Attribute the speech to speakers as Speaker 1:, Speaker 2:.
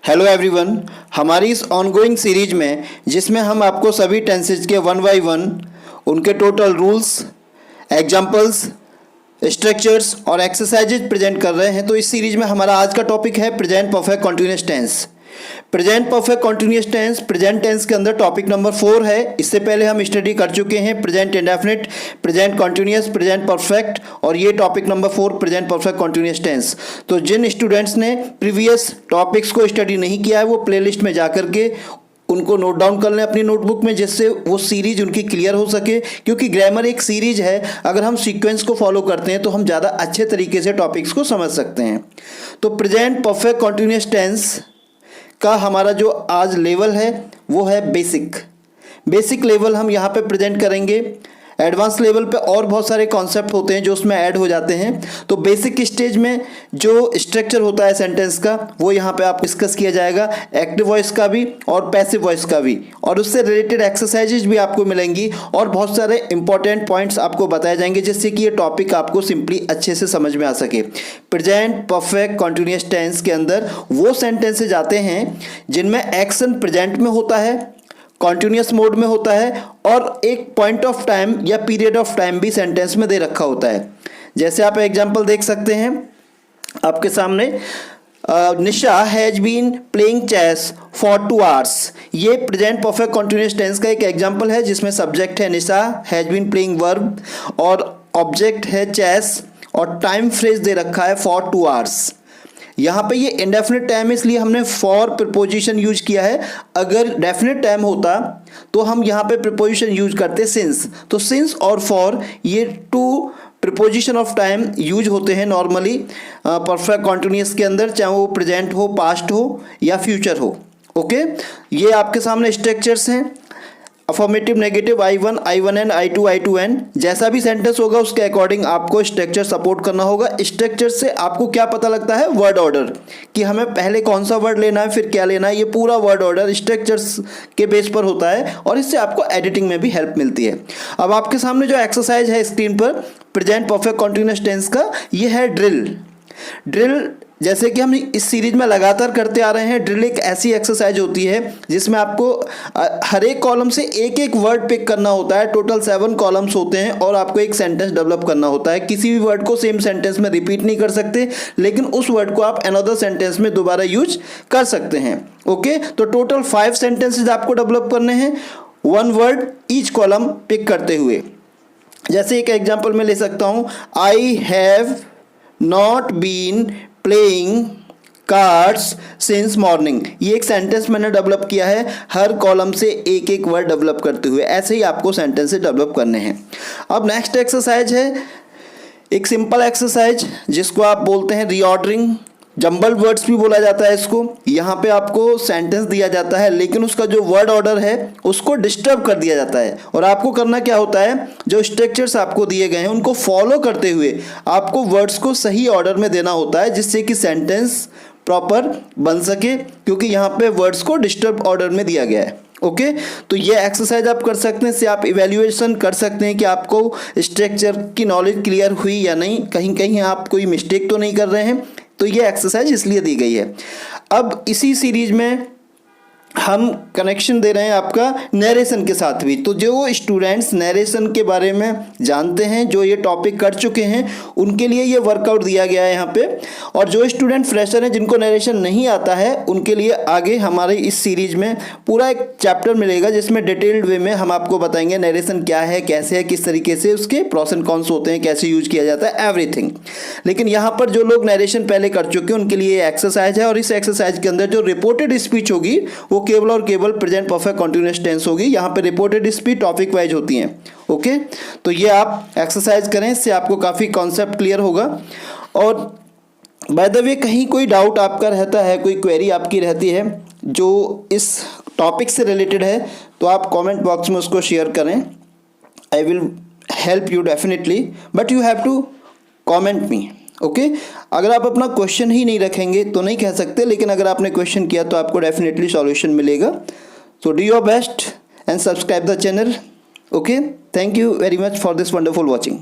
Speaker 1: Hello everyone, हमारी इस ongoing series में जिसमें हम आपको सभी टेंसेज के वन बाय वन उनके टोटल रूल्स, एग्जांपल्स, स्ट्रक्चर्स और एक्सरसाइजेज प्रेजेंट कर रहे हैं। तो इस सीरीज में हमारा आज का टॉपिक है present perfect continuous tense. Present perfect continuous tense present tense के अंदर टॉपिक नंबर 4 है। इससे पहले हम स्टडी कर चुके हैं present indefinite, present continuous, present perfect और ये topic number 4 present perfect continuous tense. तो जिन स्टूडेंट्स ने प्रीवियस टॉपिक्स को स्टडी नहीं किया है वो प्लेलिस्ट में जाकर के उनको नोट डाउन कर लें अपनी नोटबुक में, जिससे वो सीरीज उनकी क्लियर हो सके। क्योंकि ग्रामर एक सीरीज है, अगर हम सीक्वेंस को फॉलो करते हैं तो हम ज़्यादा अच्छे तरीके से टॉपिक्स को समझ सकते हैं। तो प्रेजेंट परफेक्ट कॉन्टिन्यूअस टेंस का हमारा जो आज लेवल है वो है बेसिक लेवल हम यहाँ पे प्रेजेंट करेंगे। एडवांस लेवल पे और बहुत सारे कॉन्सेप्ट होते हैं जो उसमें ऐड हो जाते हैं। तो बेसिक स्टेज में जो स्ट्रक्चर होता है सेंटेंस का वो यहाँ पे आप डिस्कस किया जाएगा, एक्टिव वॉइस का भी और पैसिव वॉइस का भी, और उससे रिलेटेड एक्सरसाइजेज भी आपको मिलेंगी और बहुत सारे इंपॉर्टेंट पॉइंट्स आपको बताए जाएंगे जिससे कि ये टॉपिक आपको सिंपली अच्छे से समझ में आ सके। प्रेजेंट परफेक्ट कॉन्टिन्यूअस टेंस के अंदर वो सेंटेंसेज आते हैं जिनमें एक्शन प्रेजेंट में होता है, कॉन्टिन्यूअस मोड में होता है और एक पॉइंट ऑफ टाइम या पीरियड ऑफ टाइम भी सेंटेंस में दे रखा होता है। जैसे आप एग्जांपल देख सकते हैं आपके सामने, Nisha has been playing chess for 2 hours। ये प्रेजेंट परफेक्ट कॉन्टिन्यूअस टेंस का एक एग्जांपल है जिसमें सब्जेक्ट है Nisha, has been playing verb और ऑब्जेक्ट है चेस और टाइम फ्रेज दे रखा है फॉर 2 hours। यहाँ पे ये इंडेफिनिट टाइम है इसलिए हमने फॉर प्रीपोजिशन यूज किया है। अगर डेफिनिट टाइम होता तो हम यहाँ पे प्रीपोजिशन यूज करते सिंस। तो सिंस और फॉर ये 2 प्रीपोजिशन ऑफ टाइम यूज होते हैं नॉर्मली परफेक्ट कॉन्टिन्यूअस के अंदर, चाहे वो प्रेजेंट हो, पास्ट हो या फ्यूचर हो। ओके, ये आपके सामने स्ट्रक्चर्स हैं, affirmative, negative, I1, I1N, I2, I2N। जैसा भी सेंटेंस होगा उसके अकॉर्डिंग आपको स्ट्रक्चर सपोर्ट करना होगा। स्ट्रक्चर से आपको क्या पता लगता है? वर्ड ऑर्डर, कि हमें पहले कौन सा वर्ड लेना है फिर क्या लेना है। ये पूरा वर्ड ऑर्डर स्ट्रक्चर्स के बेस पर होता है और इससे आपको एडिटिंग में भी हेल्प मिलती है। अब आपके सामने जो एक्सरसाइज है स्क्रीन पर प्रेजेंट परफेक्ट कॉन्टिन्यूअस टेंस का, ये है ड्रिल। जैसे कि हम इस सीरीज में लगातार करते आ रहे हैं, ड्रिल एक ऐसी एक्सरसाइज होती है जिसमें आपको हर एक कॉलम से एक एक वर्ड पिक करना होता है। टोटल 7 कॉलम्स होते हैं और आपको एक सेंटेंस डेवलप करना होता है। किसी भी वर्ड को सेम सेंटेंस में रिपीट नहीं कर सकते, लेकिन उस वर्ड को आप अनदर सेंटेंस में दोबारा यूज कर सकते हैं। ओके, तो टोटल 5 सेंटेंसेज आपको डेवलप करने हैं, 1 वर्ड ईच कॉलम पिक करते हुए। जैसे एक एग्जाम्पल मैं ले सकता हूँ, I have not been playing cards since morning. ये एक सेंटेंस मैंने डेवलप किया है, हर कॉलम से एक एक वर्ड डेवलप करते हुए। ऐसे ही आपको सेंटेंसेस डेवलप करने हैं। अब नेक्स्ट एक्सरसाइज है एक सिंपल एक्सरसाइज जिसको आप बोलते हैं रीऑर्डरिंग, जंबल वर्ड्स भी बोला जाता है इसको। यहाँ पे आपको सेंटेंस दिया जाता है लेकिन उसका जो वर्ड ऑर्डर है उसको डिस्टर्ब कर दिया जाता है और आपको करना क्या होता है, जो स्ट्रक्चर्स आपको दिए गए हैं उनको फॉलो करते हुए आपको वर्ड्स को सही ऑर्डर में देना होता है जिससे कि सेंटेंस प्रॉपर बन सके, क्योंकि यहाँ पे वर्ड्स को डिस्टर्ब ऑर्डर में दिया गया है। ओके, तो ये एक्सरसाइज आप कर सकते हैं, इससे आप इवैल्यूएशन कर सकते हैं कि आपको स्ट्रक्चर की नॉलेज क्लियर हुई या नहीं, कहीं कहीं आप कोई मिस्टेक तो नहीं कर रहे हैं। तो ये एक्सरसाइज इसलिए दी गई है। अब इसी सीरीज में हम कनेक्शन दे रहे हैं आपका नरेशन के साथ भी। तो जो स्टूडेंट्स नरेशन के बारे में जानते हैं, जो ये टॉपिक कर चुके हैं, उनके लिए ये वर्कआउट दिया गया है यहाँ पे। और जो स्टूडेंट फ्रेशर हैं जिनको नरेशन नहीं आता है उनके लिए आगे हमारे इस सीरीज में पूरा एक चैप्टर मिलेगा जिसमें डिटेल्ड वे में हम आपको बताएंगे नरेशन क्या है, कैसे है, किस तरीके से उसके प्रोस एंड कॉन्स होते हैं, कैसे यूज किया जाता है, एवरीथिंग। लेकिन यहाँ पर जो लोग नरेशन पहले कर चुके हैं उनके लिए एक्सरसाइज है और इस एक्सरसाइज के अंदर जो रिपोर्टेड स्पीच होगी वो केवल और केवल प्रेजेंट परफेक्ट कॉन्टिन्यूअस टेंस होगी। यहाँ पे रिपोर्टेड स्पीच टॉपिक वाइज होती हैं। ओके, तो ये आप एक्सरसाइज करें, इससे आपको काफ़ी कॉन्सेप्ट क्लियर होगा। और बाय द वे कहीं कोई डाउट आपका रहता है, कोई क्वेरी आपकी रहती है जो इस टॉपिक से रिलेटेड है, तो आप कमेंट बॉक्स में उसको शेयर करें। I will help you definitely, but you have to comment me. Okay, अगर आप अपना क्वेश्चन ही नहीं रखेंगे तो नहीं कह सकते, लेकिन अगर आपने क्वेश्चन किया तो आपको डेफिनेटली सॉल्यूशन मिलेगा। So do your best and subscribe the channel. Okay, thank you very much for this wonderful watching.